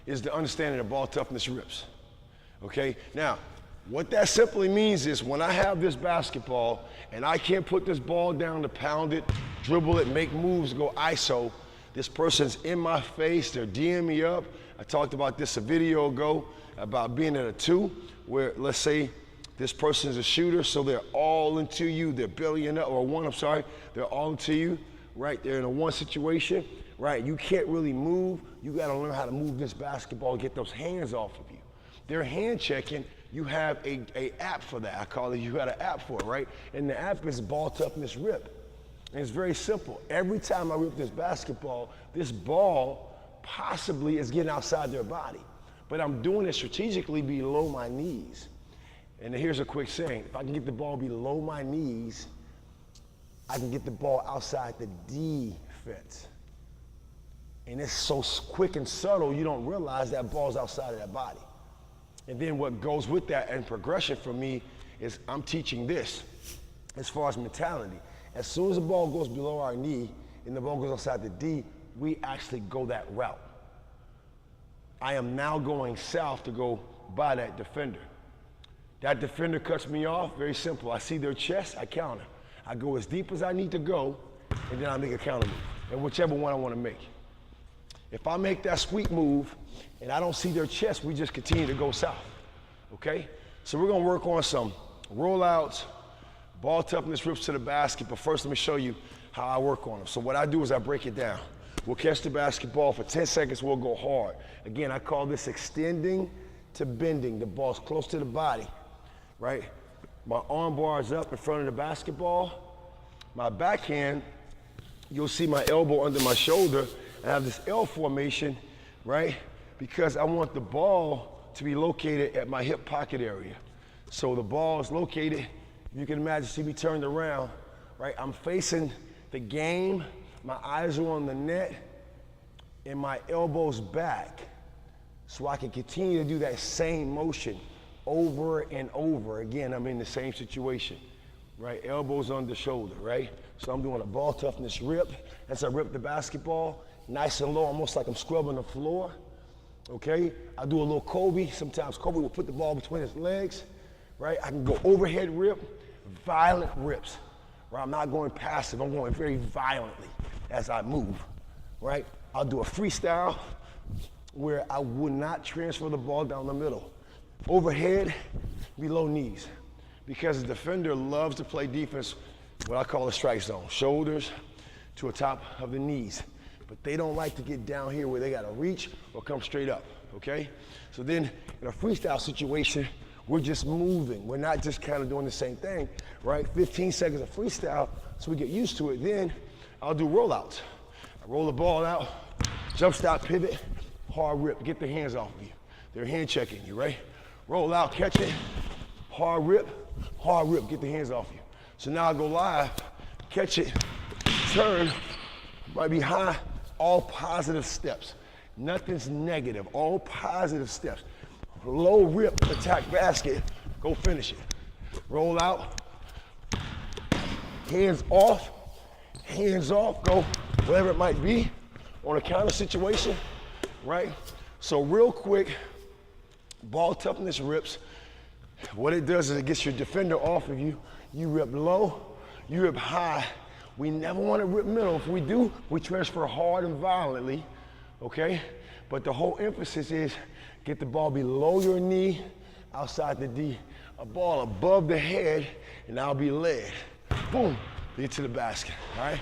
is the understanding of ball toughness rips. Okay? Now, what that simply means is when I have this basketball and I can't put this ball down to pound it, dribble it, make moves, go ISO, this person's in my face, they're D'ing me up. I talked about this a video ago about being at a 2, where let's say this person's a shooter, so they're all into you, they're bellying up, or 1, I'm sorry, they're all into you, right? They're in a 1 situation, right? You can't really move. You gotta learn how to move this basketball, get those hands off of you. They're hand checking. You have a app for that. I call it, you got an app for it, right? And the app is ball toughness rip. And it's very simple. Every time I rip this basketball, this ball possibly is getting outside their body. But I'm doing it strategically below my knees. And here's a quick saying. If I can get the ball below my knees, I can get the ball outside the defense. And it's so quick and subtle, you don't realize that ball's outside of that body. And then what goes with that and progression for me is I'm teaching this as far as mentality. As soon as the ball goes below our knee and the ball goes outside the D, we actually go that route. I am now going south to go by that defender. That defender cuts me off, very simple. I see their chest, I counter. I go as deep as I need to go, and then I make a counter move, and whichever one I want to make. If I make that sweep move and I don't see their chest, we just continue to go south, okay? So we're gonna work on some rollouts, ball toughness rips to the basket, but first let me show you how I work on them. So what I do is I break it down. We'll catch the basketball for 10 seconds, we'll go hard. Again, I call this extending to bending. The ball's close to the body, right? My arm bar is up in front of the basketball. My backhand, you'll see my elbow under my shoulder. I have this L formation, right? Because I want the ball to be located at my hip pocket area. So the ball is located, you can imagine, see me turned around, right? I'm facing the game, my eyes are on the net, and my elbow's back. So I can continue to do that same motion over and over. Again, I'm in the same situation, right? Elbows on the shoulder, right? So I'm doing a ball toughness rip. As I rip the basketball, nice and low, almost like I'm scrubbing the floor, okay? I do a little Kobe. Sometimes Kobe will put the ball between his legs, right? I can go overhead rip, violent rips, right? I'm not going passive, I'm going very violently as I move, right? I'll do a freestyle where I would not transfer the ball down the middle. Overhead, below knees. Because the defender loves to play defense, what I call a strike zone. Shoulders to the top of the knees. But they don't like to get down here where they gotta reach or come straight up, okay? So then in a freestyle situation, we're just moving. We're not just kind of doing the same thing, right? 15 seconds of freestyle, so we get used to it. Then I'll do rollouts. I roll the ball out, jump stop, pivot, hard rip, get the hands off of you. They're hand checking you, right? Roll out, catch it, hard rip, get the hands off you. So now I go live, catch it, turn, might be high, all positive steps. Nothing's negative, all positive steps. Low rip, attack basket, go finish it. Roll out, hands off, go, whatever it might be, on a counter situation, right? So real quick, ball toughness rips. What it does is it gets your defender off of you. You rip low, you rip high. We never want to rip middle. If we do, we transfer hard and violently, okay? But the whole emphasis is get the ball below your knee, outside the D. A ball above the head, and I'll be led. Boom, get to the basket, all right?